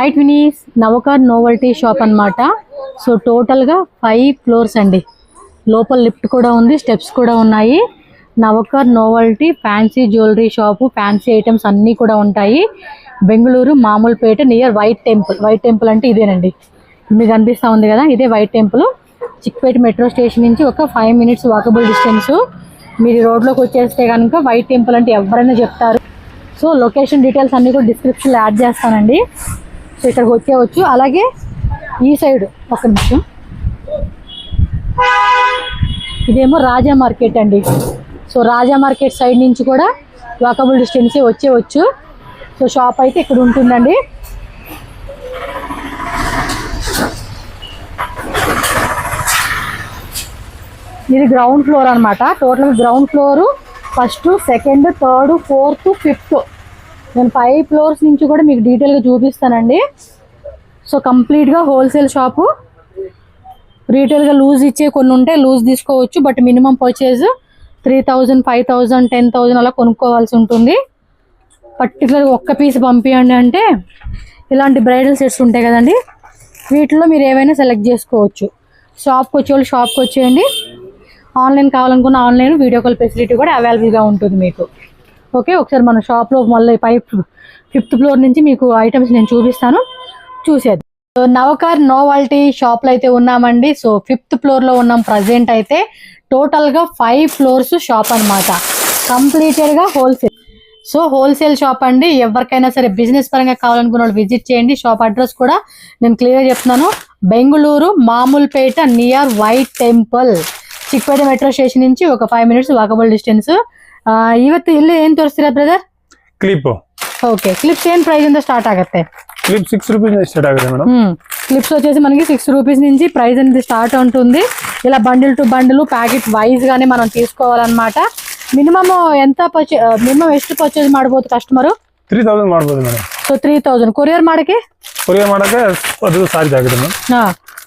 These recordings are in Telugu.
రైట్ వినీస్ నవకార్ నోవల్టీ షాప్ అన్నమాట. సో టోటల్గా 5 ఫ్లోర్స్ అండి. లోపల లిఫ్ట్ కూడా ఉంది, స్టెప్స్ కూడా ఉన్నాయి. Navkar novelty fancy jewellery shop, fancy items అన్నీ కూడా ఉంటాయి. Bengaluru Mamulpet near white temple. White temple అంటే ఇదేనండి, మీకు అనిపిస్తూ ఉంది కదా, ఇదే white temple. Chickpet metro station నుంచి ఒక 5 minutes వాకబుల్ డిస్టెన్స్. మీరు రోడ్లోకి వచ్చేస్తే కనుక వైట్ టెంపుల్ అంటే ఎవరైనా చెప్తారు. సో లొకేషన్ డీటెయిల్స్ అన్నీ కూడా డిస్క్రిప్షన్లో యాడ్ చేస్తానండి. సో ఇక్కడికి వచ్చేవచ్చు. అలాగే ఈ సైడ్ ఒక నిమిషం, ఇదేమో రాజా మార్కెట్ అండి. సో రాజా మార్కెట్ సైడ్ నుంచి కూడా వాకబుల్ డిస్టెన్సే వచ్చేవచ్చు. సో షాప్ అయితే ఇక్కడ ఉంటుందండి. ఇది గ్రౌండ్ ఫ్లోర్ అనమాట. Total ground floor, 1st, 2nd, 3rd, 4th, 5th. నేను 5 floors నుంచి కూడా మీకు డీటెయిల్గా చూపిస్తానండి. సో కంప్లీట్గా హోల్సేల్ షాపు. రీటైల్గా లూజ్ ఇచ్చే కొన్ని ఉంటే లూజ్ తీసుకోవచ్చు, బట్ మినిమం పర్చేజ్ 3000, 5000, 10,000 అలా కొనుక్కోవాల్సి ఉంటుంది. పర్టికులర్గా ఒక్క పీస్ పంపించండి అంటే ఇలాంటి బ్రైడల్ సెట్స్ ఉంటాయి కదండి, వీటిలో మీరు ఏవైనా సెలెక్ట్ చేసుకోవచ్చు. షాప్కి వచ్చేవాళ్ళు షాప్కి వచ్చేయండి. ఆన్లైన్ కావాలనుకున్న ఆన్లైన్, వీడియో కాల్ ఫెసిలిటీ కూడా అవైలబుల్గా ఉంటుంది మీకు. ఓకే, ఒకసారి మన షాప్లో మళ్ళీ 5th floor నుంచి మీకు ఐటమ్స్ నేను చూపిస్తాను, చూసేది. సో నవకార్ నోవల్టీ షాప్లో అయితే ఉన్నామండి. సో 5th floorలో ఉన్నాం ప్రజెంట్ అయితే. టోటల్గా 5 floors షాప్ అనమాట, కంప్లీటెడ్గా హోల్సేల్. సో హోల్సేల్ షాప్ అండి. ఎవరికైనా సరే బిజినెస్ పరంగా కావాలనుకున్న వాళ్ళు విజిట్ చేయండి. షాప్ అడ్రస్ కూడా నేను క్లియర్గా చెప్తున్నాను. Bengaluru Mamulpet near white temple. Chickpet metro station నుంచి ఒక 5 minutes ವಾಕಬಲ್ ಡಿಸ್ಟೆನ್ಸ್. ಇವತ್ತು ಇಲ್ಲಿ ಏನ್ ತೋರಿಸ್ತೀರಾ ಬ್ರದರ್? ಕ್ಲಿಪ್. ఓకే, క్లిప్స్ ఏం ప్రైస్ ఇంದ స్టార్ట్ ఆಗುತ್ತೆ? క్లిప్ 6 రూపీస్ నుంచి స్టార్ట్ ఆಗುತ್ತೆ మేడం. క్లిప్స్ వచ్చేసి మనకి 6 రూపీస్ నుంచి ప్రైస్ అనేది స్టార్ట్ ఉంటుంది. ఇలా bundle to bundle packet wise గానే మనం తీసుకోవాలన్నమాట. మినిమం మినిమం ಎಷ್ಟು ಪರ್ಚೇಸ್ ಮಾಡಬಹುದು ಕಸ್ಟಮರ್? 3000 ಮಾಡಬಹುದು ಮೇಡಂ. సో 3000 కొరియర్ ಮಾಡಕ್ಕೆ ಅದು ಚಾರ್ಜ್ ಆಗುತ್ತೆ ಮೇಡಂ.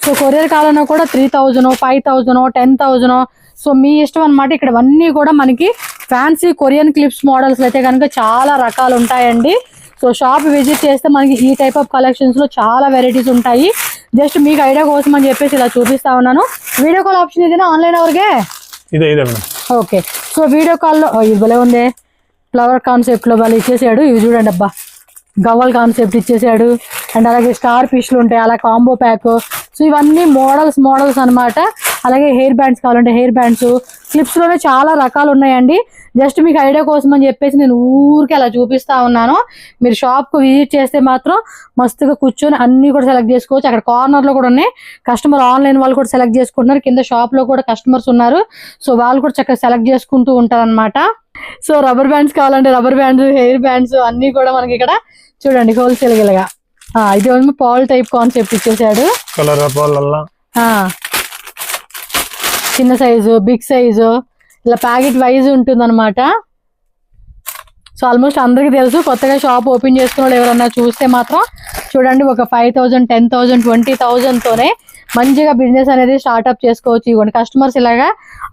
సో కొరియర్ కావాలన్నా కూడా 3000, 5000, 10,000. సో మీ ఇష్టం అనమాట. ఇక్కడ అన్నీ కూడా మనకి ఫ్యాన్సీ కొరియన్ క్లిప్స్ మోడల్స్ అయితే కనుక చాలా రకాలు ఉంటాయండి. సో షాప్ విజిట్ చేస్తే మనకి ఈ టైప్ ఆఫ్ కలెక్షన్స్ లో చాలా వెరైటీస్ ఉంటాయి. జస్ట్ మీకు ఐడియా కోసం అని చెప్పేసి ఇలా చూపిస్తా ఉన్నాను. వీడియో కాల్ ఆప్షన్ ఇదేనా ఆన్లైన్ ಅವ್ರಿಗೆ? ఇదే మేడం. ఓకే, సో వీడియో కాల్లో ఇది భలే ఉంది, ఫ్లవర్ కాన్సెప్ట్ లో వాళ్ళు ఇచ్చేసాడు. ఇవి చూడండి అబ్బా, గవ్వల్ కాన్సెప్ట్ ఇచ్చేసాడు. అండ్ అలాగే స్టార్ ఫిష్లు ఉంటాయి, అలా కాంబో ప్యాక్. సో ఇవన్నీ మోడల్స్ అనమాట. అలాగే హెయిర్ బ్యాండ్స్ కావాలంటే హెయిర్ బ్యాండ్స్, క్లిప్స్లోనే చాలా రకాలు ఉన్నాయండి. జస్ట్ మీకు ఐడియా కోసం అని చెప్పేసి నేను ఊరికి అలా చూపిస్తా ఉన్నాను. మీరు షాప్కు విజిట్ చేస్తే మాత్రం మస్తుగా కూర్చొని అన్నీ కూడా సెలెక్ట్ చేసుకోవచ్చు. అక్కడ కార్నర్లో కూడా ఉన్నాయి. కస్టమర్ ఆన్లైన్ వాళ్ళు కూడా సెలెక్ట్ చేసుకుంటున్నారు. కింద షాప్లో కూడా కస్టమర్స్ ఉన్నారు. సో వాళ్ళు కూడా చక్కగా సెలెక్ట్ చేసుకుంటూ ఉంటారనమాట. సో రబ్బర్ బ్యాండ్స్ కావాలంటే రబ్బర్ బ్యాండ్స్, హెయిర్ బ్యాండ్స్ అన్నీ కూడా మనకి ఇక్కడ చూడండి హోల్సేల్ గిలగా. ఇది ఏమో పాల్ టైప్ కాన్సెప్ట్ ఇచ్చేసాడు. చిన్న సైజు, బిగ్ సైజు, ఇలా ప్యాకెట్ వైజ్ ఉంటుంది అనమాట. సో ఆల్మోస్ట్ అందరికీ తెలుసు. కొత్తగా షాప్ ఓపెన్ చేసుకున్న వాళ్ళు ఎవరన్నా చూస్తే మాత్రం చూడండి, ఒక 5,000, 10,000, 20,000తోనే మంచిగా బిజినెస్ అనేది స్టార్ట్అప్ చేసుకోవచ్చు. ఇదిగోండి కస్టమర్స్ ఇలాగా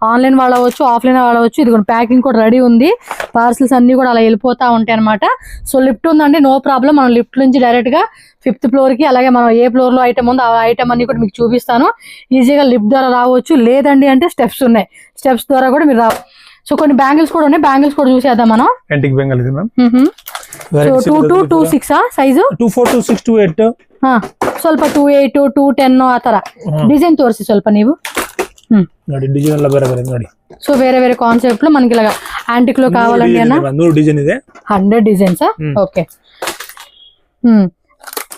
ఆన్లైన్ వాడవచ్చు, ఆఫ్లైన్ వాడవచ్చు. ఇదిగోండి ప్యాకింగ్ కూడా రెడీ ఉంది. పార్సల్స్ అన్నీ కూడా అలా వెళ్ళిపోతూ ఉంటాయి అనమాట. సో లిఫ్ట్ ఉందండి, నో ప్రాబ్లం. మనం లిఫ్ట్ నుంచి డైరెక్ట్గా 5th floorకి, అలాగే మనం ఏ ఫ్లోర్లో ఐటమ్ ఉందో ఆ ఐటమ్ అన్ని కూడా మీకు చూపిస్తాను. ఈజీగా లిఫ్ట్ ద్వారా రావచ్చు. లేదండి అంటే స్టెప్స్ ఉన్నాయి, స్టెప్స్ ద్వారా కూడా మీరు రావచ్చు. సో కొన్ని బ్యాంగిల్స్ కూడా ఉన్నాయి, బ్యాంగిల్స్ కూడా చూసేద్దాం మనం. Antique bangles ma'am. So 2 to 6 size, 24 to 6 to 8. ಸ್ವಲ್ಪ 2.8, 2.10 ಆ ತರ ಡಿಸೈನ್ ತೋರಿಸಿ ಸ್ವಲ್ಪ ನೀವು. ನೋಡಿ ಡಿಸೈನ್ ಎಲ್ಲ ಬೇರೆ ಬೇರೆ ನೋಡಿ. సో వేరే వేరే కాన్సెప్ట్ లో మనకి ఇలాగా యాంటిక్ లో కావాలండి అన్న 100 డిజైన్ ಇದೆ. 100 డిజైన్స్. ఓకే,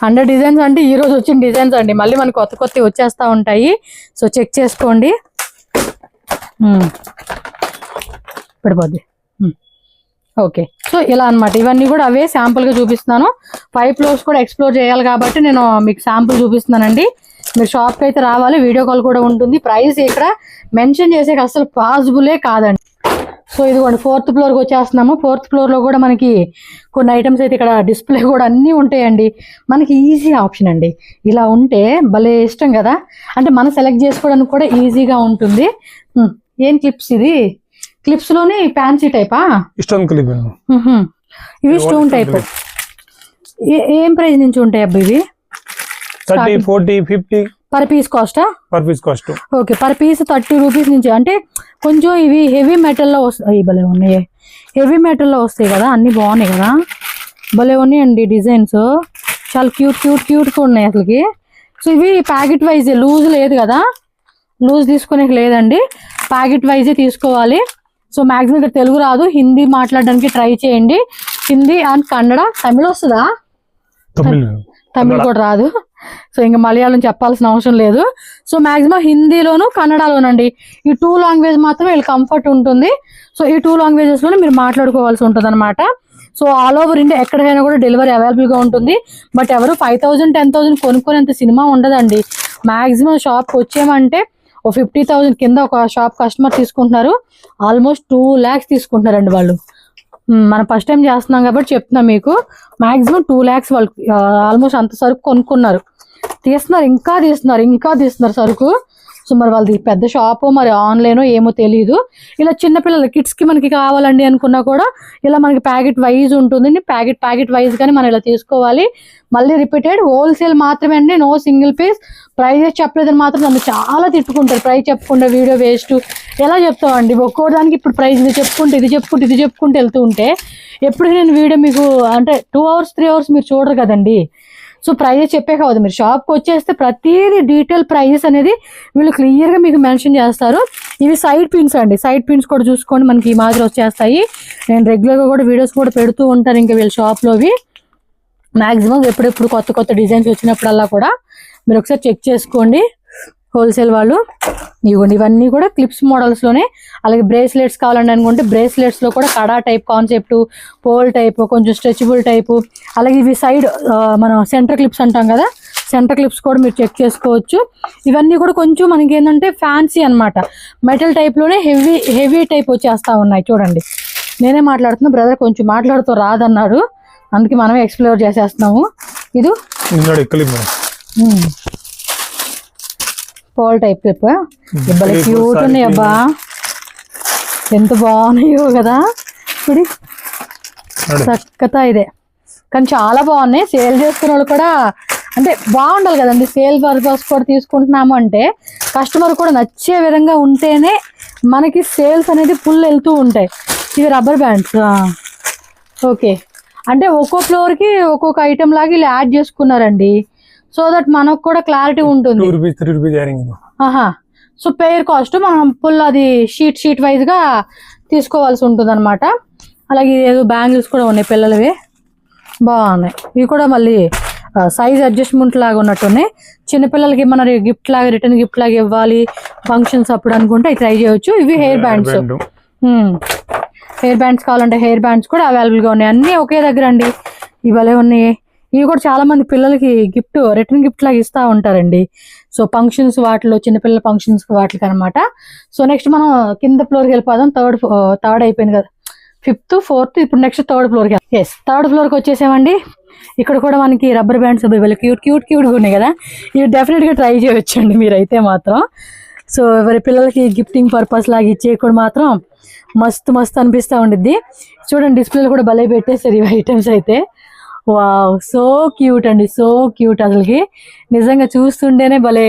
100 డిజైన్స్ అంటే ఈ రోజు వచ్చిన డిజైన్స్ అండి. మళ్ళీ మనకి కొత్త కొత్త వచ్చేస్తా ఉంటాయి. సో చెక్ చేసుకోండి. పడిపోద్ది. ఓకే, సో ఇలా అనమాట. ఇవన్నీ కూడా అవే శాంపుల్ గా చూపిస్తున్నాను. 5 floors కూడా ఎక్స్ప్లోర్ చేయాలి కాబట్టి నేను మీకు శాంపుల్ చూపిస్తున్నానండి. మీరు షాప్కి అయితే రావాలి, వీడియో కాల్ కూడా ఉంటుంది. ప్రైస్ ఇక్కడ మెన్షన్ చేసే అసలు పాసిబులే కాదండి. సో ఇదిగోండి 4th floorకి వచ్చేస్తున్నాము. 4th floorలో కూడా మనకి కొన్ని ఐటమ్స్ అయితే ఇక్కడ డిస్ప్లే కూడా అన్నీ ఉంటాయండి. మనకి ఈజీ ఆప్షన్ అండి. ఇలా ఉంటే భలే ఇష్టం కదా, అంటే మనం సెలెక్ట్ చేసుకోవడానికి కూడా ఈజీగా ఉంటుంది. ఏం క్లిప్స్ ఇది? క్లిప్స్ లోనే ఫ్యాన్సీ టైపా? Stone clip. ఇవి స్టోన్ టైప్. ఏం ప్రైస్ నుంచి ఉంటాయి అబ్బా ఇవి? 30, 40, 50 పర్ పీస్ కాస్టా? Per piece cost. Okay, per piece 30 rupees నుంచి. అంటే కొంచెం ఇవి హెవీ మెటల్లో వస్తాయి. భలే ఉన్నాయి, హెవీ మెటల్లో వస్తాయి కదా, అన్ని బాగున్నాయి కదా, భలే ఉన్నాయండి డిజైన్స్, చాలా క్యూట్గా ఉన్నాయి అసలుకి. సో ఇవి ప్యాకెట్ వైజే, లూజ్ లేదు కదా, లూజ్ తీసుకునే లేదండి, ప్యాకెట్ వైజే తీసుకోవాలి. సో మ్యాక్సిమం ఇక్కడ తెలుగు రాదు, హిందీ మాట్లాడడానికి ట్రై చేయండి. హిందీ అండ్ కన్నడ. తమిళ వస్తుందా? తమిళ్ కూడా రాదు. సో ఇంకా మలయాళం చెప్పాల్సిన అవసరం లేదు. సో మాక్సిమం హిందీలోను కన్నడలోనండి, ఈ 2 లాంగ్వేజ్ మాత్రమే వీళ్ళు కంఫర్ట్ ఉంటుంది. సో ఈ 2 లాంగ్వేజెస్ లోనే మీరు మాట్లాడుకోవాల్సి ఉంటుంది అనమాట. సో ఆల్ ఓవర్ ఇండియా ఎక్కడికైనా కూడా డెలివరీ అవైలబుల్ గా ఉంటుంది. బట్ ఎవరు 5,000, 10,000 కొనుక్కునేంత సినిమా ఉండదండి. మాక్సిమం షాప్కి వచ్చేమంటే ఓ 50,000 కింద ఒక షాప్ కస్టమర్ తీసుకుంటున్నారు, ఆల్మోస్ట్ 2 lakhs తీసుకుంటున్నారండి వాళ్ళు. మనం ఫస్ట్ టైం చేస్తున్నాం కాబట్టి చెప్తున్నా మీకు, మాక్సిమం 2 lakhs వాళ్ళు ఆల్మోస్ట్ అంత సరుకు కొనుక్కున్నారు, ఇంకా తీస్తున్నారు సరుకు. సో మరి వాళ్ళది పెద్ద షాపు, మరి ఆన్లైన్ ఏమో తెలియదు. ఇలా చిన్నపిల్లల కిడ్స్కి మనకి కావాలండి అనుకున్నా కూడా ఇలా మనకి ప్యాకెట్ వైజ్ ఉంటుంది, ప్యాకెట్ వైజ్ కానీ మనం ఇలా తీసుకోవాలి. మళ్ళీ రిపీటెడ్ హోల్సేల్ మాత్రమే అండి, నో సింగిల్ పీస్. ప్రైజెస్ చెప్పలేదని మాత్రం నన్ను చాలా తిట్టుకుంటారు, ప్రైస్ చెప్పకుండా వీడియో వేస్ట్ ఎలా చెప్తామండి, ఒక్కోదానికి ఇప్పుడు ప్రైస్ ఇది చెప్పుకుంటే వెళ్తూ ఉంటే ఎప్పుడు నేను వీడియో మీకు అంటే 2 hours 3 hours మీరు చూడరు కదండి. సో ప్రైజెస్ చెప్పే కావద్దు, మీరు షాప్కి వచ్చేస్తే ప్రతిదీ డీటెయిల్ ప్రైజెస్ అనేది వీళ్ళు క్లియర్గా మీకు మెన్షన్ చేస్తారు. ఇవి సైడ్ పిన్స్ అండి, సైడ్ పిన్స్ కూడా చూసుకోండి, మనకి ఈ మాదిరి వచ్చేస్తాయి. నేను రెగ్యులర్గా కూడా వీడియోస్ కూడా పెడుతూ ఉంటాను ఇంకా వీళ్ళ షాప్లోవి. మ్యాక్సిమం ఎప్పుడెప్పుడు కొత్త డిజైన్స్ వచ్చినప్పుడల్లా కూడా మీరు ఒకసారి చెక్ చేసుకోండి హోల్సేల్ వాళ్ళు. ఇవ్వండి, ఇవన్నీ కూడా క్లిప్స్ మోడల్స్లోనే. అలాగే బ్రేస్లెట్స్ కావాలండి అనుకుంటే బ్రేస్లెట్స్లో కూడా కడా టైప్ కాన్సెప్ట్, పోల్ టైప్, కొంచెం స్ట్రెచబుల్ టైపు. అలాగే ఇవి సైడ్ మనం సెంటర్ క్లిప్స్ అంటాం కదా, సెంటర్ క్లిప్స్ కూడా మీరు చెక్ చేసుకోవచ్చు. ఇవన్నీ కూడా కొంచెం మనకి ఏంటంటే ఫ్యాన్సీ అనమాట, మెటల్ టైప్లోనే హెవీ టైప్ వచ్చేస్తూ ఉన్నాయి. చూడండి, నేనే మాట్లాడుతున్నా, బ్రదర్ కొంచెం మాట్లాడుతూ రాదన్నాడు, అందుకే మనమే ఎక్స్ప్లోర్ చేసేస్తున్నాము. ఇది పోల్ టైప్ క్లిప్, ఇబ్బలే క్యూట్ ఉన్నాయి అబ్బా, ఎంత బాగున్నాయో కదా. ఇప్పుడు చక్కగా ఇదే కానీ చాలా బాగున్నాయి. సేల్ చేసుకునే వాళ్ళు కూడా అంటే బాగుండాలి కదండి, సేల్ పర్పస్ కూడా తీసుకుంటున్నాము అంటే కస్టమర్ కూడా నచ్చే విధంగా ఉంటేనే మనకి సేల్స్ అనేది ఫుల్ వెళ్తూ ఉంటాయి. ఇవి రబ్బర్ బ్యాండ్స్. ఓకే, అంటే ఒక్కో ఫ్లోర్కి ఒక్కొక్క ఐటెం లాగా ఇలా యాడ్ చేసుకున్నారండి, సో దట్ మనకు కూడా క్లారిటీ ఉంటుంది. 2 rupees 3 rupees. సో పేర్ కాస్ట్ మనం ఫుల్ అది షీట్ వైజ్ గా తీసుకోవాల్సి ఉంటుంది అనమాట. అలాగే ఏదో బ్యాంగిల్స్ కూడా ఉన్నాయి పిల్లలవి, బాగున్నాయి. ఇవి కూడా మళ్ళీ సైజ్ అడ్జస్ట్మెంట్ లాగా ఉన్నట్టున్నాయి. చిన్నపిల్లలకి మన గిఫ్ట్ లాగా, రిటర్న్ గిఫ్ట్ లాగా ఇవ్వాలి ఫంక్షన్స్ అప్పుడు అనుకుంటే ట్రై చేయొచ్చు. ఇవి హెయిర్ బ్యాండ్స్, హెయిర్ బ్యాండ్స్ కావాలంటే హెయిర్ బ్యాండ్స్ కూడా అవైలబుల్ గా ఉన్నాయి. అన్ని ఒకే దగ్గర అండి, ఇవలే ఉన్నాయి. ఇవి కూడా చాలా మంది పిల్లలకి గిఫ్ట్, రిటర్న్ గిఫ్ట్ లాగా ఇస్తూ ఉంటారండి. సో ఫంక్షన్స్ వాటిలో, చిన్నపిల్లల ఫంక్షన్స్ వాటికి అనమాట. సో నెక్స్ట్ మనం కింద ఫ్లోర్కి వెళ్ళిపోదాం. థర్డ్ అయిపోయింది కదా, 5th 4th, ఇప్పుడు నెక్స్ట్ 3rd ఫ్లోర్కి. థర్డ్ ఫ్లోర్కి వచ్చేసామండి. ఇక్కడ కూడా మనకి రబ్బర్ బ్యాండ్స్ క్యూట్గా ఉన్నాయి కదా, ఇవి డెఫినెట్గా ట్రై చేయొచ్చండి మీరైతే మాత్రం. సో ఎవరి పిల్లలకి గిఫ్టింగ్ పర్పస్ లాగా ఇచ్చేయకుండా మాత్రం మస్తు అనిపిస్తూ ఉండిద్ది. చూడండి, డిస్ప్లేలు కూడా భలే పెట్టేస్తారు ఇవి ఐటమ్స్ అయితే. వావ్, సో క్యూట్ అండి, సో క్యూట్. అసలుకి నిజంగా చూస్తుంటేనే భలే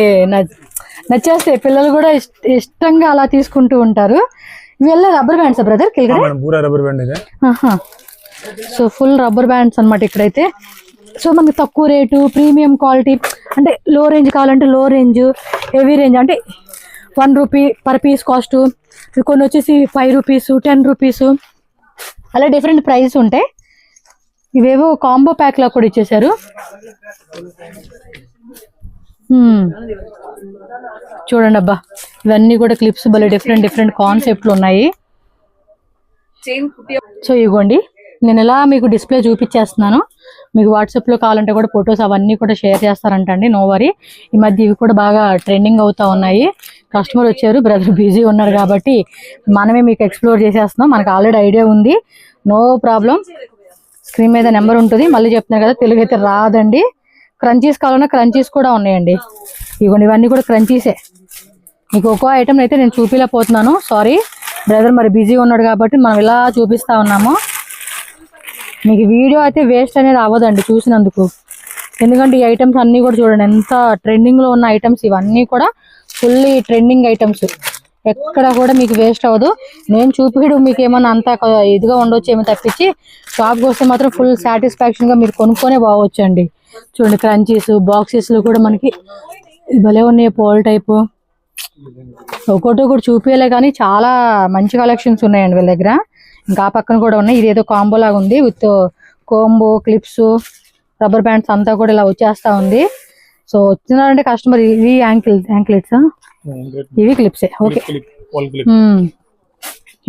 నచ్చేస్తాయి, పిల్లలు కూడా ఇష్టంగా అలా తీసుకుంటూ ఉంటారు. ఇవెల్లా rubber bands brother? So full rubber bands అనమాట ఇక్కడైతే. సో మనకి తక్కువ రేటు, ప్రీమియం క్వాలిటీ, అంటే లో రేంజ్ కావాలంటే లో రేంజ్, హెవీ రేంజ్ అంటే 1 rupee పర్ పీస్ కాస్ట్. కొన్ని వచ్చేసి 5 rupees 10 rupees అలా డిఫరెంట్ ప్రైస్ ఉంటాయి. ఇవేవో కాంబో ప్యాక్ లా కూడా ఇచ్చేసారు. చూడండి అబ్బా, ఇవన్నీ కూడా క్లిప్స్ భలే డిఫరెంట్ కాన్సెప్ట్లు ఉన్నాయి. సో ఇవ్వండి, నేను ఎలా మీకు డిస్ప్లే చూపించేస్తున్నాను. మీకు వాట్సాప్లో కావాలంటే కూడా ఫొటోస్ అవన్నీ కూడా షేర్ చేస్తారంటండి, నో వరీ. ఈ మధ్య ఇవి కూడా బాగా ట్రెండింగ్ అవుతూ ఉన్నాయి. కస్టమర్ వచ్చారు, బ్రదర్ బిజీ ఉన్నారు కాబట్టి మనమే మీకు ఎక్స్ప్లోర్ చేసేస్తున్నాం. మనకు ఆల్రెడీ ఐడియా ఉంది, నో ప్రాబ్లం. స్క్రీన్ మీద నెంబర్ ఉంటుంది, మళ్ళీ చెప్తున్నారు కదా, తెలుగు అయితే రాదండి. క్రంచీస్ కావాలన్నా క్రంచీస్ కూడా ఉన్నాయండి. ఇవ్వండి, ఇవన్నీ కూడా క్రంచీసే. మీకు ఒక్కో ఐటమ్ అయితే నేను చూపించలేకపోతున్నాను, సారీ. బ్రదర్ మరి బిజీ ఉన్నాడు కాబట్టి మనం ఇలా చూపిస్తా ఉన్నాము. మీకు వీడియో అయితే వేస్ట్ అనేది అవ్వదండి చూసినందుకు. ఎందుకంటే ఈ ఐటమ్స్ అన్నీ కూడా చూడండి ఎంత ట్రెండింగ్లో ఉన్న ఐటమ్స్. ఇవన్నీ కూడా ఫుల్లీ ట్రెండింగ్ ఐటమ్స్. ఎక్కడ కూడా మీకు వేస్ట్ అవ్వదు. నేను చూపిడు మీకు ఏమన్నా అంత ఇదిగా ఉండొచ్చు ఏమో తప్పించి షాప్కి వస్తే మాత్రం ఫుల్ సాటిస్ఫాక్షన్గా మీరు కొనుక్కొనే బాగొచ్చు అండి. చూడండి క్రంచీస్ బాక్సెస్లో కూడా మనకి భలే ఉన్నాయి. పోల్ టైపు ఒకటి కూడా చూపించలే కానీ చాలా మంచి కలెక్షన్స్ ఉన్నాయండి వీళ్ళ దగ్గర. ఇంకా ఆ పక్కన కూడా ఉన్నాయి. ఇదేదో కాంబో లాగా ఉంది with combo clips rubber bands అంతా కూడా ఇలా వచ్చేస్తా ఉంది. సో వచ్చినారంటే కస్టమర్ ఇవి యాంక్లెట్స్ ఇవి క్లిప్సే. ఓకే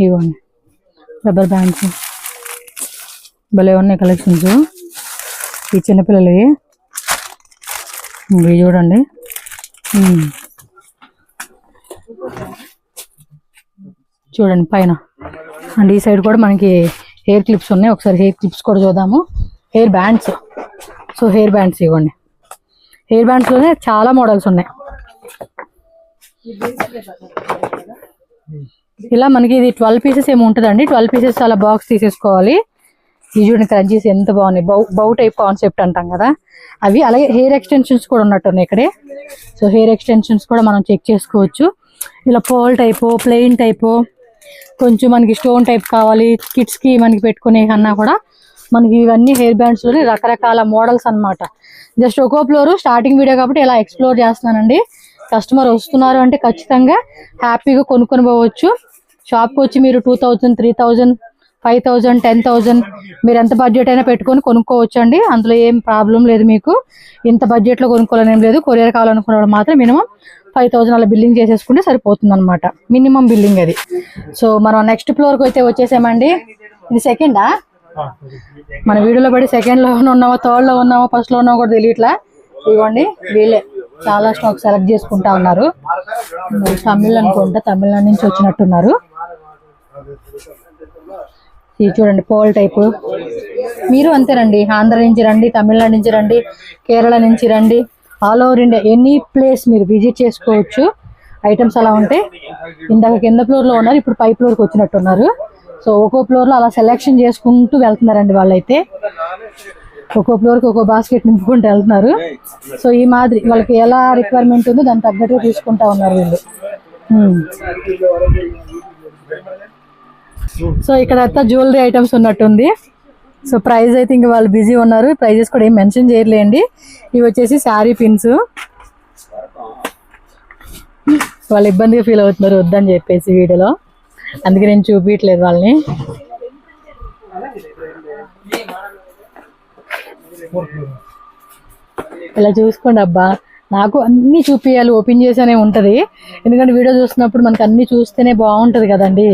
ఇవ్వండి రబ్బర్ బ్యాండ్స్ భలే ఉన్నాయి కలెక్షన్స్. ఈ చిన్నపిల్లలవి ఇవి చూడండి. చూడండి పైన అండ్ ఈ సైడ్ కూడా మనకి హెయిర్ క్లిప్స్ ఉన్నాయి. ఒకసారి హెయిర్ క్లిప్స్ కూడా చూద్దాము. Hair bands. So hair bands ఇవ్వండి. హెయిర్ బ్యాండ్స్లోనే చాలా మోడల్స్ ఉన్నాయి. ఇలా మనకి ఇది 12 పీసెస్ ఏమి ఉంటుందండి. 12 పీసెస్ అలా బాక్స్ తీసేసుకోవాలి. ఈ చూడండి క్రంచీస్ ఎంత బాగున్నాయి. బౌ టైప్ కాన్సెప్ట్ అంటాం కదా అవి. అలాగే హెయిర్ ఎక్స్టెన్షన్స్ కూడా ఉన్నట్టున్నాయి ఇక్కడే. సో హెయిర్ ఎక్స్టెన్షన్స్ కూడా మనం చెక్ చేసుకోవచ్చు. ఇలా పోల్ టైపు ప్లెయిన్ టైపు కొంచెం మనకి స్టోన్ టైప్ కావాలి కిడ్స్కి మనకి పెట్టుకునే కన్నా కూడా మనకి ఇవన్నీ హెయిర్ బ్యాండ్స్లోనే రకరకాల మోడల్స్ అన్నమాట. జస్ట్ ఒక్కో ఫ్లోర్ స్టార్టింగ్ వీడియో కాబట్టి ఇలా ఎక్స్ప్లోర్ చేస్తున్నానండి. కస్టమర్ వస్తున్నారు అంటే ఖచ్చితంగా హ్యాపీగా కొనుక్కొని పోవచ్చు. షాప్కి వచ్చి మీరు 2000, 3000, 5000, 10,000 మీరు ఎంత బడ్జెట్ అయినా పెట్టుకొని కొనుక్కోవచ్చు అండి. అందులో ఏం ప్రాబ్లం లేదు. మీకు ఇంత బడ్జెట్లో కొనుక్కోవాలని ఏం లేదు. కొరియర్ కావాలనుకున్న మాత్రం మినిమం 5,000 అలా బిల్లింగ్ చేసేసుకుంటే సరిపోతుంది అనమాట. మినిమం బిల్లింగ్ అది. సో మనం నెక్స్ట్ ఫ్లోర్కి అయితే వచ్చేసామండి. ఇది సెకండా? మన వీడియోలో పడి సెకండ్లో ఉన్నామో థర్డ్లో ఉన్నామో ఫస్ట్లో ఉన్నామో కూడా తెలియట్లా. ఇవ్వండి వీళ్ళే చాలా స్టాక్ సెలెక్ట్ చేసుకుంటా ఉన్నారు. తమిళ్ అనుకుంటా, తమిళనాడు నుంచి వచ్చినట్టున్నారు. ఇది చూడండి పోల్ టైపు. మీరు అంతేనండి. ఆంధ్ర నుంచి రండి, తమిళనాడు నుంచి రండి, కేరళ నుంచి రండి, all over India any place మీరు విజిట్ చేసుకోవచ్చు. ఐటమ్స్ అలా ఉంటాయి. ఇందాక కింద ఫ్లోర్లో ఉన్నారు, ఇప్పుడు పై ఫ్లోర్కి వచ్చినట్టున్నారు. సో ఒక్కో ఫ్లోర్లో అలా సెలెక్షన్ చేసుకుంటూ వెళ్తున్నారండి వాళ్ళైతే. ఒక్కో ఫ్లోర్కి ఒక్కో బాస్కెట్ నింపుకుంటూ వెళ్తున్నారు. సో ఈ మాదిరి వాళ్ళకి ఎలా రిక్వైర్మెంట్ ఉందో దాన్ని తగ్గట్టుగా తీసుకుంటా ఉన్నారు వీళ్ళు. సో ఇక్కడ అంతా జ్యువెలరీ ఐటమ్స్ ఉన్నట్టుంది. సో ప్రైస్ అయితే ఇంక వాళ్ళు బిజీ ఉన్నారు. ప్రైజెస్ కూడా ఏం మెన్షన్ చేయలేండి. ఇవి వచ్చేసి శారీ పిన్స్. వాళ్ళు ఇబ్బందిగా ఫీల్ అవుతున్నారు వద్దని చెప్పేసి వీడియోలో, అందుకే నేను చూపించట్లేదు వాళ్ళని. ఇలా చూసుకోండి. అబ్బా నాకు అన్నీ చూపించాలి ఓపెన్ చేసేనే ఉంటుంది. ఎందుకంటే వీడియో చూస్తున్నప్పుడు మనకు అన్నీ చూస్తేనే బాగుంటుంది కదండి.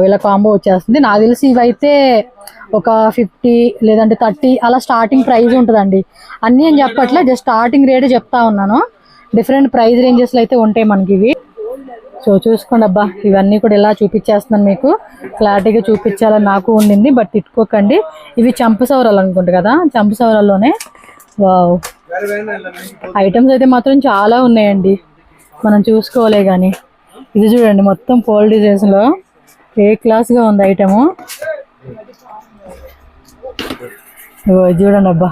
ఇలా కాంబో వచ్చేస్తుంది. నాకు తెలిసి ఇవైతే ఒక 50 లేదంటే 30 అలా స్టార్టింగ్ ప్రైస్ ఉంటుందండి. అన్నీ అని చెప్పట్లే, జస్ట్ స్టార్టింగ్ రేటే చెప్తా ఉన్నాను. డిఫరెంట్ ప్రైస్ రేంజెస్లో అయితే ఉంటాయి మనకి ఇవి. సో చూసుకోండి. అబ్బా ఇవన్నీ కూడా ఇలా చూపించేస్తున్నాను మీకు. క్లారిటీగా చూపించాలని నాకు ఉండింది, బట్ తిట్టుకోకండి. ఇవి చంపసవరాలు అనుకుంటా కదా, చంపసవరాల్లోనే. వావ్ ఐటమ్స్ అయితే మాత్రం చాలా ఉన్నాయండి, మనం చూసుకోలే కానీ. ఇది చూడండి మొత్తం పోల్ డిజైన్స్లో ఏ క్లాస్గా ఉంది ఐటము. చూడండి అబ్బా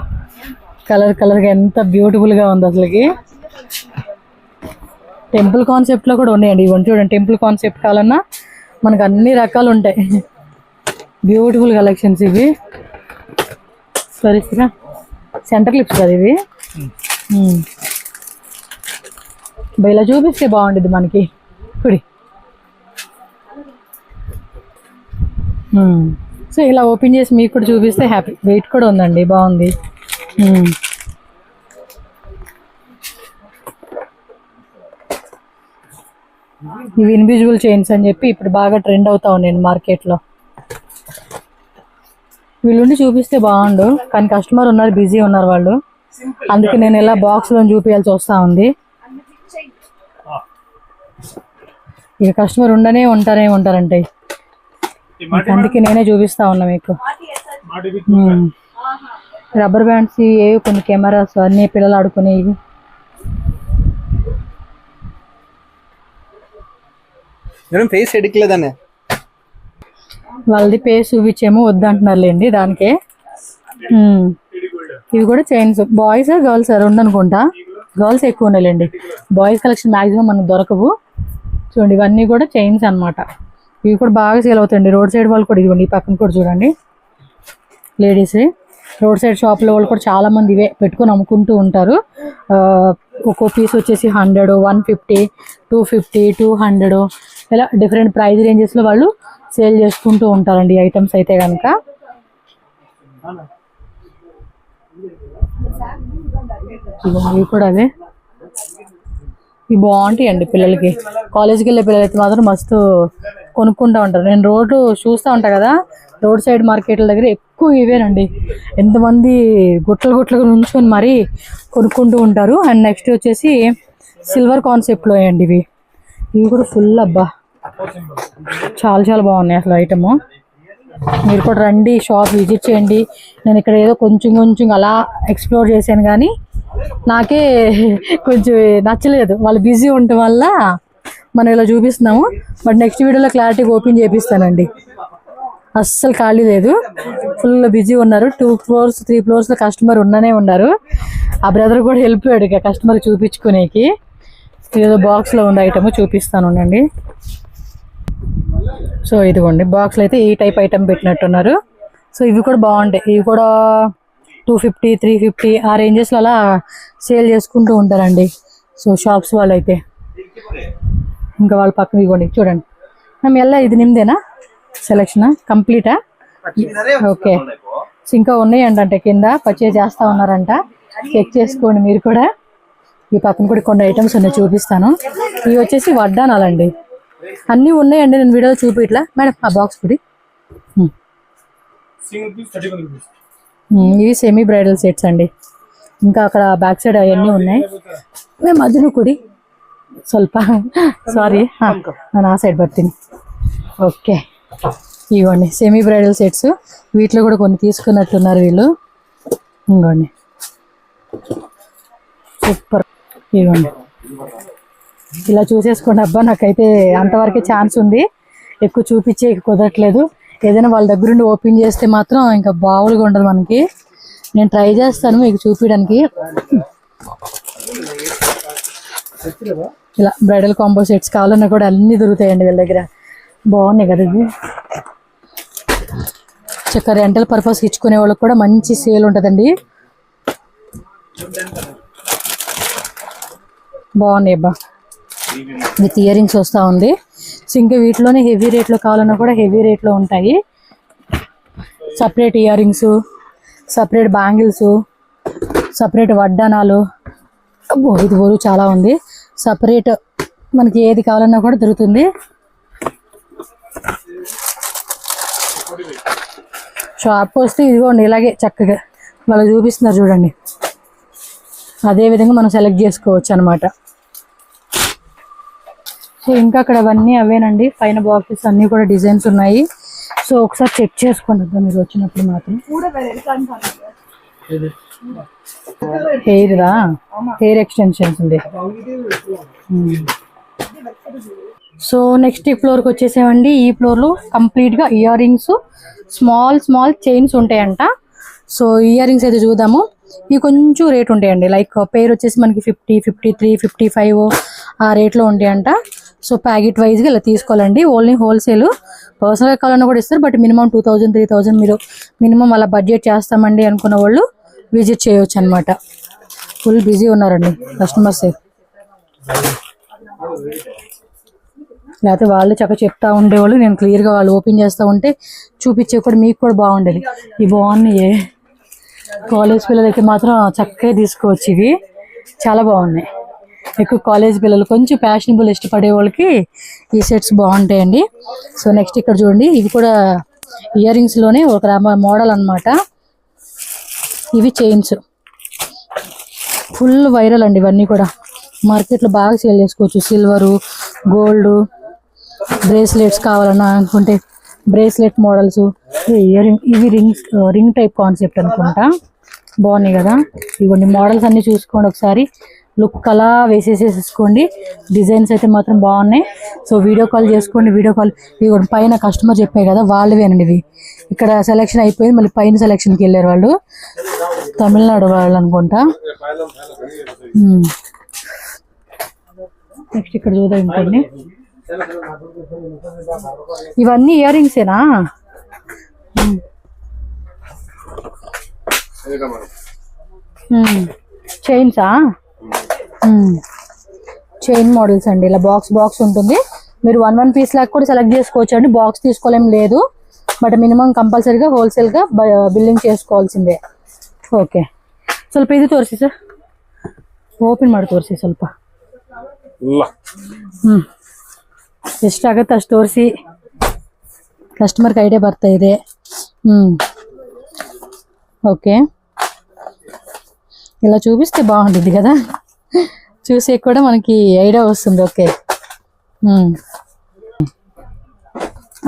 కలర్గా ఎంత బ్యూటిఫుల్గా ఉంది అసలుకి. టెంపుల్ కాన్సెప్ట్లో కూడా ఉన్నాయండి. ఇవన్నీ చూడండి, టెంపుల్ కాన్సెప్ట్ కావాలన్నా మనకు అన్ని రకాలు ఉంటాయి. బ్యూటిఫుల్ కలెక్షన్స్ ఇవి. సరిగా సెంటర్ క్లిప్స్ కదా ఇవి. ఇలా చూపిస్తే బాగుంటుంది మనకి. కుడి సో ఇలా ఓపెన్ చేసి మీకు కూడా చూపిస్తే హ్యాపీ. వెయిట్ కూడా ఉందండి, బాగుంది. ఇవి ఇన్విజిబుల్ చైన్స్ అని చెప్పి ఇప్పుడు బాగా ట్రెండ్ అవుతా ఉన్నాయండి మార్కెట్లో. వీళ్ళుండి చూపిస్తే బాగుండు, కానీ కస్టమర్ ఉన్నారు, బిజీ ఉన్నారు వాళ్ళు. అందుకే నేను ఇలా బాక్స్లో చూపించాల్సి వస్తూ ఉంది. ఇక కస్టమర్ ఉండనే ఉంటారంటే అందుకే నేనే చూపిస్తా ఉన్నా మీకు. రబ్బర్ బ్యాండ్స్ ఏవి, కొన్ని కెమెరాస్ అన్నీ పిల్లలు ఆడుకునేవి. ఫేస్ ఎడిక్లేదనే వాళ్ళది పేస్ చూపించేమో వద్దంటున్నారులేండి. దానికే ఇవి కూడా చైన్స్ బాయ్స్ గర్ల్స్ రెండు అనుకుంటా. గర్ల్స్ ఎక్కువ ఉన్నాయిలేండి, బాయ్స్ కలెక్షన్ మాక్సిమం మనకు దొరకవు. చూడండి ఇవన్నీ కూడా చైన్స్ అన్నమాట. ఇవి కూడా బాగా సేల్ అవుతాయండి. రోడ్ సైడ్ వాళ్ళు కూడా ఇదిగోండి, ఈ పక్కన కూడా చూడండి లేడీస్. రోడ్ సైడ్ షాప్లో వాళ్ళు కూడా చాలా మంది ఇవే పెట్టుకొని అమ్ముకుంటూ ఉంటారు. ఒక్కో పీస్ వచ్చేసి 100, 150, 250, 200 ఇలా డిఫరెంట్ ప్రైస్ రేంజెస్లో వాళ్ళు సేల్ చేసుకుంటూ ఉంటారండి ఈ ఐటమ్స్ అయితే కనుక. ఇవి కూడా అదే, ఇవి బాగుంటాయి అండి పిల్లలకి. కాలేజ్కి వెళ్ళే పిల్లలు అయితే మాత్రం మస్తు కొనుక్కుంటూ ఉంటారు. నేను రోడ్డు చూస్తూ ఉంటాను కదా, రోడ్ సైడ్ మార్కెట్ల దగ్గర ఎక్కువ ఇవేనండి. ఎంతమంది గుట్లుగా నుంచుకొని మరీ కొనుక్కుంటూ ఉంటారు. అండ్ నెక్స్ట్ వచ్చేసి సిల్వర్ కాన్సెప్ట్లో అండి ఇవి కూడా ఫుల్ అబ్బా చాలా బాగున్నాయి అసలు ఐటము. మీరు కూడా రండి, షాప్ విజిట్ చేయండి. నేను ఇక్కడ ఏదో కొంచెం అలా ఎక్స్ప్లోర్ చేశాను కానీ నాకే కొంచెం నచ్చలేదు, వాళ్ళు బిజీ ఉండటం వల్ల మనం ఇలా చూపిస్తున్నాము. బట్ నెక్స్ట్ వీడియోలో క్లారిటీగా ఓపెన్ చేపిస్తానండి. అస్సలు ఖాళీ లేదు, ఫుల్ బిజీ ఉన్నారు. 2 floors 3 floors కస్టమర్ ఉన్నారు. ఆ బ్రదర్ కూడా వెళ్ళిపోయాడు ఇక కస్టమర్ చూపించుకునేకి. ఏదో బాక్స్లో ఉంది ఐటమ్ చూపిస్తాను అండి. సో ఇదిగోండి బాక్స్లో అయితే ఈ టైప్ ఐటమ్ పెట్టినట్టున్నారు. సో ఇవి కూడా బాగుంటాయి. ఇవి కూడా 250, 350 ఆ రేంజెస్లో అలా సేల్ చేసుకుంటూ ఉంటారండి. సో షాప్స్ వాళ్ళు అయితే ఇంకా వాళ్ళ పక్కన ఇవ్వండి చూడండి. మేము ఎలా ఇది నిమ్మదేనా సెలెక్షన్ కంప్లీటా? ఓకే. సో ఇంకా ఉన్నాయండి అంటే కింద పర్చేజ్ చేస్తూ ఉన్నారంట, చెక్ చేసుకోండి మీరు కూడా. ఈ పక్కన కూడా కొన్ని ఐటమ్స్ ఉన్నాయి చూపిస్తాను. ఇవి వచ్చేసి వడ్డానాలండి, అన్నీ ఉన్నాయండి. నేను వీడియో చూపిట్లా మేడం ఆ బాక్స్ కూడా. ఇవి సెమీ బ్రైడల్ సెట్స్ అండి. ఇంకా అక్కడ బ్యాక్ సైడ్ అవన్నీ ఉన్నాయి. మేము మధ్యలో కుడి ಸ್ವಲ್ಪ సారీ ನಾನು ఆ సైడ్ ಬರ್ತೀನಿ. ఓకే ఇవ్వండి సెమీ బ్రైడల్ సెట్స్. వీటిలో కూడా కొన్ని తీసుకున్నట్టున్నారు వీళ్ళు. ఇంకోండి సూపర్. ఇవ్వండి ఇలా చూసేసుకోండి. అబ్బా నాకైతే అంతవరకే ఛాన్స్ ఉంది, ఎక్కువ చూపించే కుదరట్లేదు. ఏదైనా వాళ్ళ దగ్గరుండి ఓపెన్ చేస్తే మాత్రం ఇంకా బావులుగా ఉండదు మనకి. నేను ట్రై చేస్తాను మీకు చూపించడానికి. ఇలా బ్రైడల్ కాంబో సెట్స్ కావాలన్నా కూడా అన్నీ దొరుకుతాయండి వీళ్ళ దగ్గర. బాగున్నాయి కదా ఇది. చక్కగా రెంటల్ పర్పస్ ఇచ్చుకునే వాళ్ళకి కూడా మంచి సేల్ ఉంటుందండి. బాగున్నాయి అబ్బా. విత్ ఇయర్ రింగ్స్ వస్తూ ఉంది. సో ఇంకా వీటిలోనే హెవీ రేట్లో కావాలన్నా కూడా హెవీ రేట్లో ఉంటాయి. Separate earrings, separate bangles, separate వడ్డానాలు. అబ్బో ఇది బరువు చాలా ఉంది. సపరేట్ మనకి ఏది కావాలన్నా కూడా దొరుకుతుంది. షాప్కి వస్తే ఇదిగోండి ఇలాగే చక్కగా వాళ్ళు చూపిస్తున్నారు చూడండి, అదే విధంగా మనం సెలెక్ట్ చేసుకోవచ్చు అనమాట. సో ఇంకా అక్కడ అవన్నీ అవేనండి, పైన బాక్సెస్ అన్నీ కూడా డిజైన్స్ ఉన్నాయి. సో ఒకసారి చెక్ చేసుకోండి మీరు వచ్చినప్పుడు మాత్రం. హెయిర్ ఎక్స్టెన్షన్స్ ఉంది. సో నెక్స్ట్ ఈ ఫ్లోర్కి వచ్చేసామండి. ఈ ఫ్లోర్లో కంప్లీట్గా ఇయర్ రింగ్స్, స్మాల్ చైన్స్ ఉంటాయంట. సో ఇయర్ రింగ్స్ అయితే చూద్దాము. ఇవి కొంచెం రేట్ ఉంటాయండి. లైక్ పేర్ వచ్చేసి మనకి 50, 53, 55 ఆ రేట్లో ఉంటాయంట. సో ప్యాకెట్ వైజ్గా ఇలా తీసుకోవాలండి. Only wholesale. పర్సనల్గా కావాలన్నా కూడా ఇస్తారు. బట్ మినిమం 2000, 3000 మీరు మినిమం అలా బడ్జెట్ చేస్తామండి అనుకున్న వాళ్ళు విజిట్ చేయవచ్చు అనమాట. ఫుల్ బిజీ ఉన్నారండి కస్టమర్స్. లేకపోతే వాళ్ళు చక్కగా చెప్తా ఉండేవాళ్ళు, నేను క్లియర్గా వాళ్ళు ఓపెన్ చేస్తూ ఉంటే చూపించే కూడా మీకు కూడా బాగుండేది. ఇవి బాగున్నాయి. కాలేజ్ పిల్లలు అయితే మాత్రం చక్కగా తీసుకోవచ్చు. ఇవి చాలా బాగున్నాయి. ఎక్కువ కాలేజ్ పిల్లలు కొంచెం ఫ్యాషనబుల్ ఇష్టపడే వాళ్ళకి ఈ సెట్స్ బాగుంటాయండి. సో నెక్స్ట్ ఇక్కడ చూడండి, ఇవి కూడా ఇయర్ రింగ్స్లోనే ఒక మోడల్ అనమాట. ఇవి చైన్స్ ఫుల్ వైరల్ అండి. ఇవన్నీ కూడా మార్కెట్లో బాగా సేల్ చేసుకోవచ్చు. సిల్వరు, గోల్డ్, బ్రేస్లెట్స్ కావాలన్నా అనుకుంటే బ్రేస్లెట్ మోడల్స్. ఇవి రింగ్ టైప్ కాన్సెప్ట్ అనుకుంటా. బాగున్నాయి కదా. ఇవన్నీ మోడల్స్ అన్నీ చూసుకోండి ఒకసారి. లుక్ అలా వేసేసేసుకోండి. డిజైన్స్ అయితే మాత్రం బాగున్నాయి. సో వీడియో కాల్ చేసుకోండి. వీడియో కాల్ ఇవి కూడా పైన కస్టమర్ చెప్పాయి కదా వాళ్ళవేనండి ఇవి. ఇక్కడ సెలెక్షన్ అయిపోయింది, మళ్ళీ పైన సెలెక్షన్కి వెళ్ళారు వాళ్ళు, తమిళనాడు వాళ్ళు అనుకుంటా. నెక్స్ట్ ఇక్కడ చూద్దాం ఇంకోండి. ఇవన్నీ ఇయర్ రింగ్సేనా? చైన్సా? చైన్ మోడల్స్ అండి. ఇలా బాక్స్ ఉంటుంది. మీరు 1 పీస్ లాగా కూడా సెలెక్ట్ చేసుకోవచ్చు అండి. బాక్స్ తీసుకోలేం లేదు, బట్ మినిమం కంపల్సరీగా హోల్సేల్గా బిల్లింగ్ చేసుకోవాల్సిందే. ಓಕೆ, ಸ್ವಲ್ಪ ಇದು ತೋರಿಸಿ ಸರ್, ಓಪನ್ ಮಾಡಿ ತೋರಿಸಿ ಸ್ವಲ್ಪ. ಎಷ್ಟಾಗತ್ತೆ ಅಷ್ಟು ತೋರಿಸಿ, ಕಸ್ಟಮರ್ಗೆ ಐಡಿಯಾ ಬರ್ತಾ ಇದೆ. ఓకే, ఇలా చూపిస్తే బాగుంటుంది కదా, చూసే కూడా మనకి ఐడియా వస్తుంది. ఓకే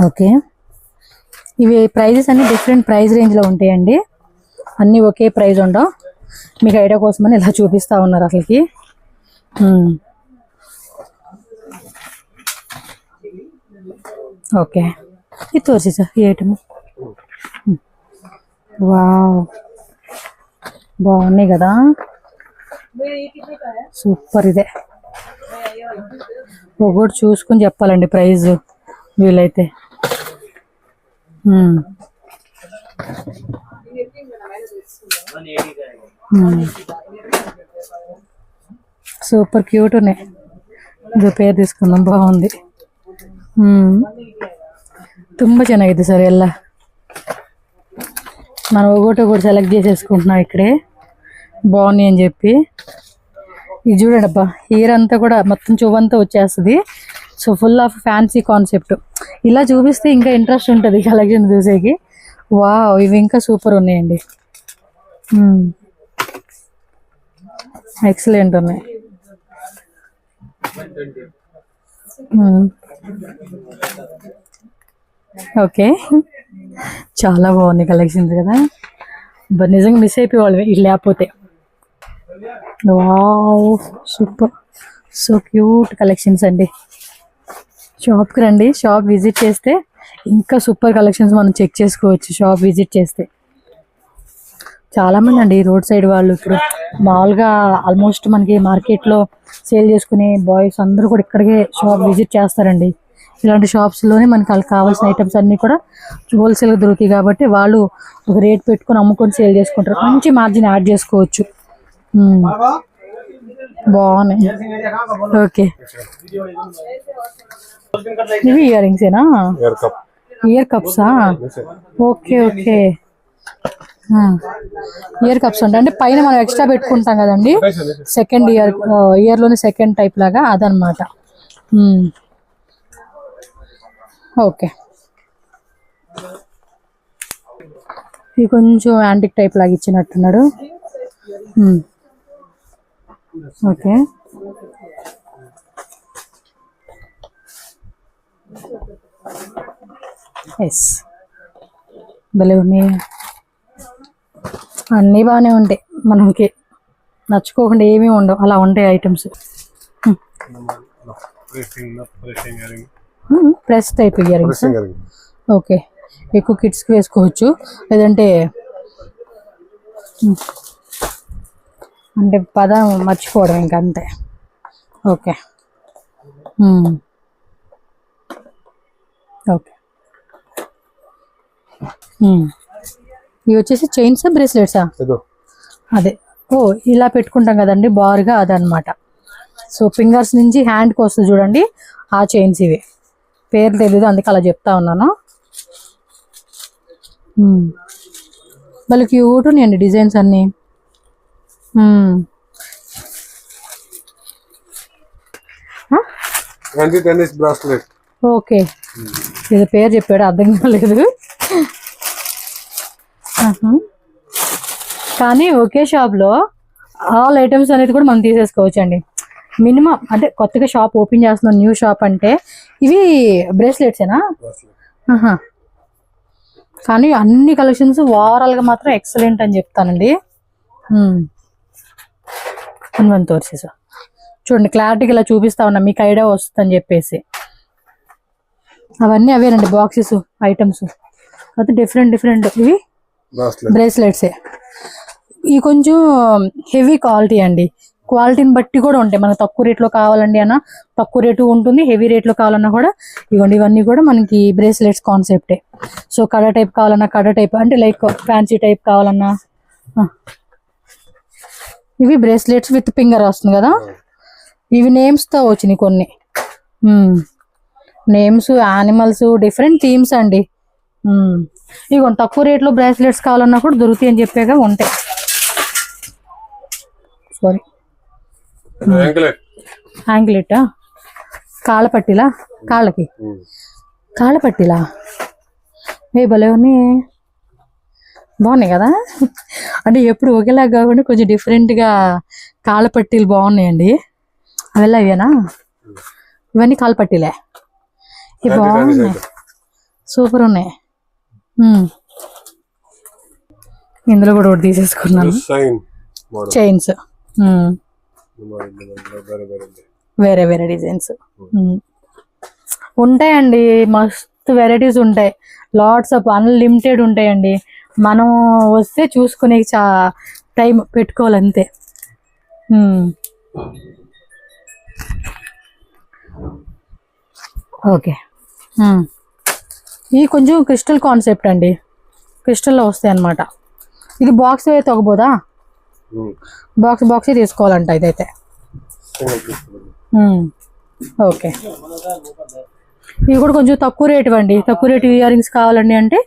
ఓకే, ఇవి ప్రైజెస్ అన్ని డిఫరెంట్ ప్రైస్ రేంజ్లో ఉంటాయండి, అన్నీ ఒకే ప్రైజ్ ఉండవు. మీకు ఐడియా కోసమని ఇలా చూపిస్తూ ఉన్నారు అసలుకి. ఓకే, ఇది తోరిసి సార్ ఈ ఐటమ్. వావ్, బాగున్నాయి కదా, సూపర్. ఇదే ఒకటి చూసుకుని చెప్పాలండి ప్రైజ్ వీలైతే. సూపర్ క్యూట్ ఉన్నాయి. ಇದು ಪೇರ್ తీసుకుందాం, బాగుంది. ತುಂಬ ಚೆನ್ನಾಗಿದೆ ಸರ್. ಎಲ್ಲ మనం ఒకటి సెలెక్ట్ చేసేసుకుంటున్నాం ఇక్కడే, బాగున్నాయి అని చెప్పి. ఇది చూడండి అబ్బా, హెయిర్ అంతా కూడా మొత్తం చువ్వంతా వచ్చేస్తుంది. So full of fancy concept. ఇలా చూపిస్తే ఇంకా ఇంట్రెస్ట్ ఉంటుంది కలెక్షన్ చూసేకి. వావ్, ఇవి ఇంకా సూపర్ ఉన్నాయండి, ఎక్సలెంట్ ఉన్నాయి. ఓకే, చాలా బాగున్నాయి కలెక్షన్స్ కదా, బట్ నిజంగా మిస్ అయిపోయేవాళ్ళు ఇది లేకపోతే. Wow, super, so cute collections అండి. షాప్కి రండి, షాప్ విజిట్ చేస్తే ఇంకా సూపర్ కలెక్షన్స్ మనం చెక్ చేసుకోవచ్చు షాప్ విజిట్ చేస్తే. చాలామంది అండి రోడ్ సైడ్ వాళ్ళు ఇప్పుడు మామూలుగా ఆల్మోస్ట్ మనకి మార్కెట్లో సేల్ చేసుకునే బాయ్స్ అందరూ కూడా ఇక్కడికే షాప్ విజిట్ చేస్తారండి. ఇలాంటి షాప్స్లోనే మనకి వాళ్ళకి కావాల్సిన ఐటమ్స్ అన్నీ కూడా హోల్సేల్గా దొరుకుతాయి కాబట్టి వాళ్ళు ఒక రేట్ పెట్టుకొని అమ్ముకొని సేల్ చేసుకుంటారు. మంచి మార్జిన్ యాడ్ చేసుకోవచ్చు. బాగున్నాయి. ఓకే, ఇవి ఇయర్ రింగ్సేనా? ఇయర్ కప్సా? ఓకే ఓకే, ఇయర్ కప్స్ అంటే పైన మనం ఎక్స్ట్రా పెట్టుకుంటాం కదండి, సెకండ్ ఇయర్లోని సెకండ్ టైప్ లాగా అదనమాట. ఓకే, ఇది కొంచెం యాంటిక్ టైప్ లాగా ఇచ్చినట్టున్నాడు. ఓకే, ఎస్, భలే ఉన్నాయి. అన్నీ బాగానే ఉంటాయి, మనకి నచ్చుకోకుండా ఏమీ ఉండవు, అలా ఉంటాయి items. Press type ear rings. Okay, ఎక్కువ కిడ్స్కి వేసుకోవచ్చు, లేదంటే అంటే పదం మర్చిపోవడం ఇంకా అంతే. ఓకే ఓకే, ఇవి వచ్చేసి చైన్సా బ్రేస్లెట్సా? అదే, ఓ ఇలా పెట్టుకుంటాం కదండి బారుగా, అదనమాట. సో ఫింగర్స్ నుంచి హ్యాండ్కి వస్తుంది చూడండి ఆ చైన్స్. ఇవి పేరు తెలీదు అందుకే అలా చెప్తా ఉన్నాను. మళ్ళీ క్యూట్ ఉన్నాయండి డిజైన్స్ అన్నీ. ఓకే, ఇది పేరు చెప్పాడు అర్థం కాలేదు. కానీ ఒకే షాప్లో ఆల్ ఐటమ్స్ అనేది కూడా మనం తీసేసుకోవచ్చు అండి. మినిమం అంటే కొత్తగా షాప్ ఓపెన్ చేస్తున్నాం, న్యూ షాప్ అంటే. ఇవి బ్రేస్లెట్సేనా? కానీ అన్ని కలెక్షన్స్ ఓవరాల్గా మాత్రం ఎక్సలెంట్ అని చెప్తానండి. వన్ తోర్సేస చూడండి క్లారిటీగా ఇలా చూపిస్తా ఉన్నా మీకు ఐడియా వస్తుందని చెప్పేసి. అవన్నీ అవేనండి బాక్సెస్ ఐటమ్స్. అయితే డిఫరెంట్ ఇవి బ్రేస్లెట్సే. ఇవి కొంచెం హెవీ క్వాలిటీ అండి. క్వాలిటీని బట్టి కూడా ఉంటాయి. మనకు తక్కువ రేట్లో కావాలండి అన్న తక్కువ రేటు ఉంటుంది, హెవీ రేట్లో కావాలన్నా కూడా ఇవ్వండి. ఇవన్నీ కూడా మనకి బ్రేస్లెట్స్ కాన్సెప్టే. సో కడ టైప్ కావాలన్నా కడ టైప్, అంటే లైక్ ఫ్యాన్సీ టైప్ కావాలన్నా. ఇవి బ్రేస్లెట్స్ విత్ ఫింగర్ వస్తుంది కదా. ఇవి నేమ్స్తో వచ్చినాయి కొన్ని. నేమ్స్, యానిమల్స్, డిఫరెంట్ థీమ్స్ అండి. ఇగో తక్కువ రేట్లో బ్రేస్లెట్స్ కావాలన్నా కూడా దొరుకుతాయి అని చెప్పాక ఉంటాయి. సారీ, యాంకిలెట్టా, కాళ్ళపట్టిలా, కాళ్ళకి కాళ్ళపట్టిలా. ఏ భలే ఉన్నాయి, బాగున్నాయి కదా. అంటే ఎప్పుడు ఒకేలా కాకుండా కొంచెం డిఫరెంట్గా కాళ్ళపట్టీలు బాగున్నాయండి. అವೆಲ್ಲ ఇవేనా? ఇవన్నీ కాళ్ళపట్టీలే. ఇవి బాగున్నాయి, సూపర్ ఉన్నాయి. ఇందులో కూడా ఒకటి తీసేసుకున్నాను. చైన్స్ వేరే వేరే డిజైన్స్ ఉంటాయండి. మస్తు వెరైటీస్ ఉంటాయి. లాట్స్ ఆఫ్ అన్లిమిటెడ్ ఉంటాయండి. మనం వస్తే చూసుకునే టైం పెట్టుకోవాలంతే. ఓకే, ఇది కొంచెం క్రిస్టల్ కాన్సెప్ట్ అండి. క్రిస్టల్లో వస్తాయి అన్నమాట. ఇది బాక్స్ అయితే తగ్గబోదా? బాక్సే తీసుకోవాలంట ఇదైతే. ఓకే, ఇవి కూడా కొంచెం తక్కువ రేటు అండి. తక్కువ రేటు ఇయర్ రింగ్స్ కావాలండి అంటే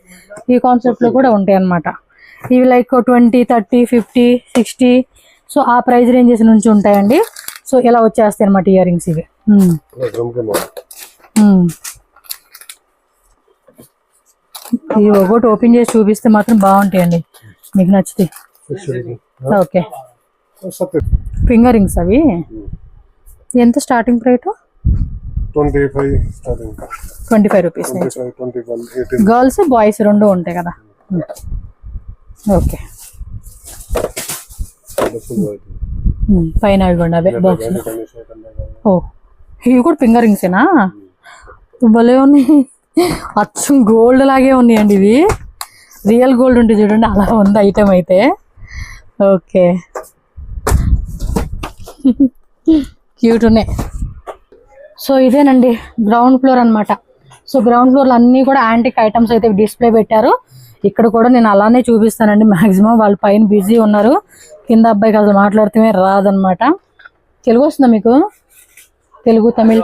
ఈ కాన్సెప్ట్లో కూడా ఉంటాయి అన్నమాట. ఇవి లైక్ 20, 30, 50, 60 సో ఆ ప్రైస్ రేంజెస్ నుంచి ఉంటాయండి. సో ఇలా వచ్చేస్తాయి అన్నమాట ఇయర్ రింగ్స్ ఇవి. ఇవి ఒకటి ఓపెన్ చేసి చూపిస్తే మాత్రం బాగుంటాయండి, మీకు నచ్చితే. ఓకే, ఫింగర్ రింగ్స్ అవి ఎంత starting price? 25 rupees. Girls boys రెండు ఉంటాయి కదా. ఓకే, పైన అవి కూడా అవే బాక్స్. ఓ, ఇవి కూడా ఫింగర్ రింగ్సేనా? భలే ఉన్నాయి, అచ్చం గోల్డ్ లాగే ఉన్నాయండి. ఇవి రియల్ గోల్డ్ ఉంటుంది చూడండి, అలా ఉంది ఐటమ్ అయితే. ఓకే, క్యూట్ ఉన్నాయి. సో ఇదేనండి గ్రౌండ్ ఫ్లోర్ అనమాట. సో గ్రౌండ్ ఫ్లోర్లో అన్నీ కూడా యాంటిక్ ఐటమ్స్ అయితే డిస్ప్లే పెట్టారు. ఇక్కడ కూడా నేను అలానే చూపిస్తానండి. మ్యాక్సిమం వాళ్ళు పైన బిజీ ఉన్నారు, కింద అబ్బాయికి అసలు మాట్లాడితే రాదనమాట. తెలుగు వస్తుందా మీకు? తెలుగు, తమిళ్?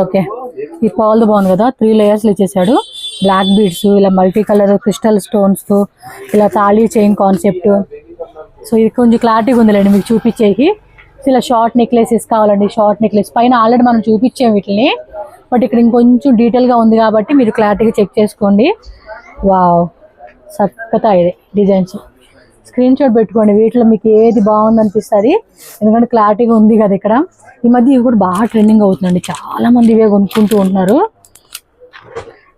ఓకే, ఈ పాల్ది బాగుంది కదా, 3 లేయర్స్లు ఇచ్చేసాడు. బ్లాక్ బీడ్స్, ఇలా మల్టీ కలర్ క్రిస్టల్ స్టోన్స్, ఇలా తాళీ చైన్ కాన్సెప్ట్. సో ఇది కొంచెం క్లారిటీగా ఉందిలేండి మీకు చూపించేకి. ఇలా షార్ట్ నెక్లెసెస్ కావాలండి. షార్ట్ నెక్లెస్ పైన ఆల్రెడీ మనం చూపించాం వీటిని, బట్ ఇక్కడ ఇంకొంచెం డీటెయిల్గా ఉంది కాబట్టి మీరు క్లారిటీగా చెక్ చేసుకోండి. వావ్, చక్కగా ఇది డిజైన్స్. స్క్రీన్ షాట్ పెట్టుకోండి, వీటిలో మీకు ఏది బాగుంది అనిపిస్తుంది. ఎందుకంటే క్లారిటీగా ఉంది కదా ఇక్కడ. ఈ మధ్య ఇవి కూడా బాగా ట్రెండింగ్ అవుతుందండి, చాలా మంది ఇవే కొనుక్కుంటూ ఉంటున్నారు.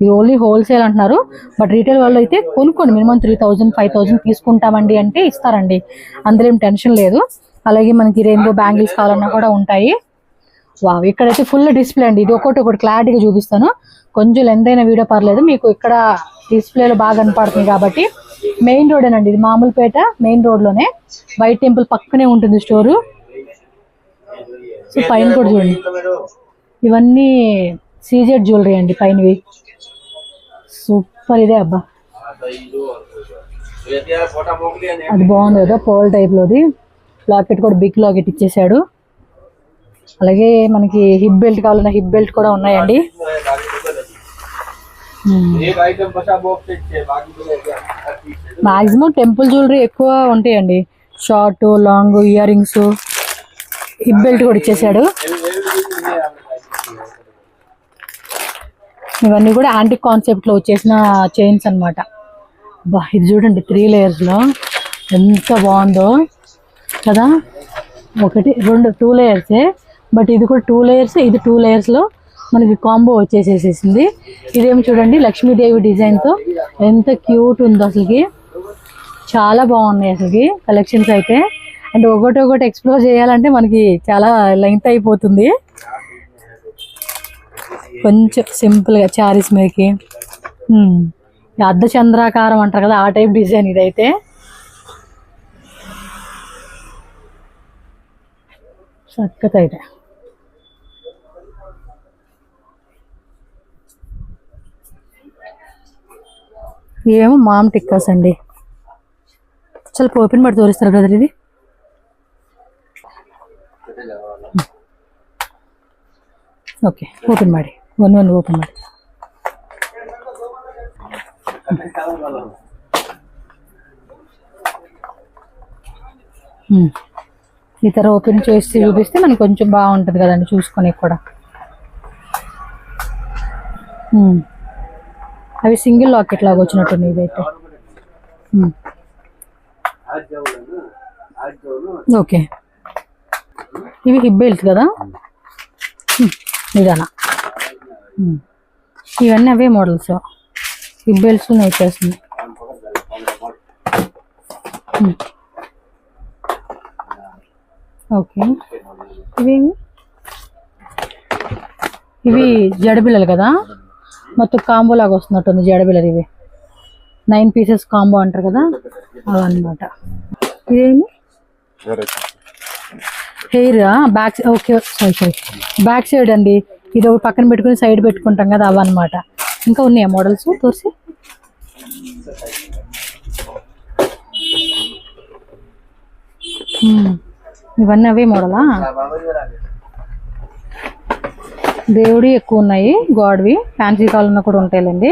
ఇది ఓన్లీ హోల్సేల్ అంటున్నారు, బట్ రీటైల్ వాళ్ళు అయితే కొనుక్కోండి. మినిమం 3000, 5000 తీసుకుంటామండి అంటే ఇస్తారండి, అందులో ఏం టెన్షన్ లేదు. అలాగే మనకి రెయిన్బో బ్యాంగిల్స్ కావాలన్నా కూడా ఉంటాయి. వావ్, ఇక్కడైతే ఫుల్ డిస్ప్లే అండి. ఇది ఒకటి క్లారిటీగా చూపిస్తాను. కొంచెం లెంత్ అయిన వీడియో పర్లేదు, మీకు ఇక్కడ డిస్ప్లేలో బాగా కనపడుతుంది కాబట్టి. మెయిన్ రోడేనండి ఇది, మామూలుపేట మెయిన్ రోడ్లోనే. వైట్ టెంపుల్ పక్కనే ఉంటుంది స్టోరు. సో పైన కూడా చూడండి, ఇవన్నీ సీజెడ్ జ్యువెలరీ అండి పైనవి. సూపర్ ఇదే అబ్బా, అది బాగుంది కదా పోల్ టైప్లోది. లాకెట్ కూడా బిగ్ లాకెట్ ఇచ్చేసాడు. అలాగే మనకి హిప్ బెల్ట్ కావాలన్నా హిప్ బెల్ట్ కూడా ఉన్నాయండి. మాక్సిమం టెంపుల్ జ్యువెలరీ ఎక్కువ ఉంటాయండి. Short, long ear rings, hip belt కూడా ఇచ్చేసాడు. ఇవన్నీ కూడా యాంటిక్ కాన్సెప్ట్లో వచ్చేసిన చైన్స్ అనమాట. బా, ఇది చూడండి 3 లేయర్స్లో ఎంత బాగుందో కదా. 1, 2, 2 లేయర్సే, బట్ ఇది కూడా 2 లేయర్స్, ఇది 2 లేయర్స్లో మనకి కాంబో వచ్చేసేసింది. ఇదేమి చూడండి లక్ష్మీదేవి డిజైన్తో ఎంత క్యూట్ ఉందో అసలుకి. చాలా బాగున్నాయి అసలుకి కలెక్షన్స్ అయితే. అంటే ఒకటి ఎక్స్ప్లోర్ చేయాలంటే మనకి చాలా లెంగ్త్ అయిపోతుంది. కొంచెం సింపుల్గా చారీస్ మీదకి అర్ధచంద్రాకారం అంటారు కదా, ఆ టైప్ డిజైన్ ఇదైతే. చక్కగా అయితే ఇవేమో మామ్ టిక్కాస్ అండి. చాలా ఓపెన్ పడి తోరిస్తారు బ్రదర్ ఇది. ಓಕೆ ಓಪನ್ ಮಾಡಿ ಒಂದೊಂದು ಓಪನ್ ಮಾಡಿ. ఈ తర ఓపెన్ చేసి చూపిస్తే మనకు కొంచెం బాగుంటుంది కదండి చూసుకొని కూడా. అవి సింగిల్ లాకెట్ లాగా వచ్చినట్టుంది ఇదైతే. ఓకే ఇవి హిప్ బెల్ట్స్ కదా ఇదనా. ఇవన్నీ అవే మోడల్స్ హిప్ బెల్ట్స్ వచ్చేస్తుంది. ఓకే ఇవి జడబిల్లలు కదా, మొత్తం కాంబో లాగా వస్తున్నట్టుంది జడబిల్లలు. ఇవి 9 పీసెస్ కాంబో అంటారు కదా అవన్నమాట. ఇదేమి hair back, okay sorry back side అండి. ఇది ఒక పక్కన పెట్టుకుని సైడ్ పెట్టుకుంటాం కదా అవన్నమాట. ఇంకా ఉన్నాయా మోడల్స్ తోసి? ఇవన్నీ అవే మోడలా? దేవుడి ఎక్కువ ఉన్నాయి, గాడ్వి ఫ్యాన్సీ కావాలన్నా కూడా ఉంటాయిలేండి.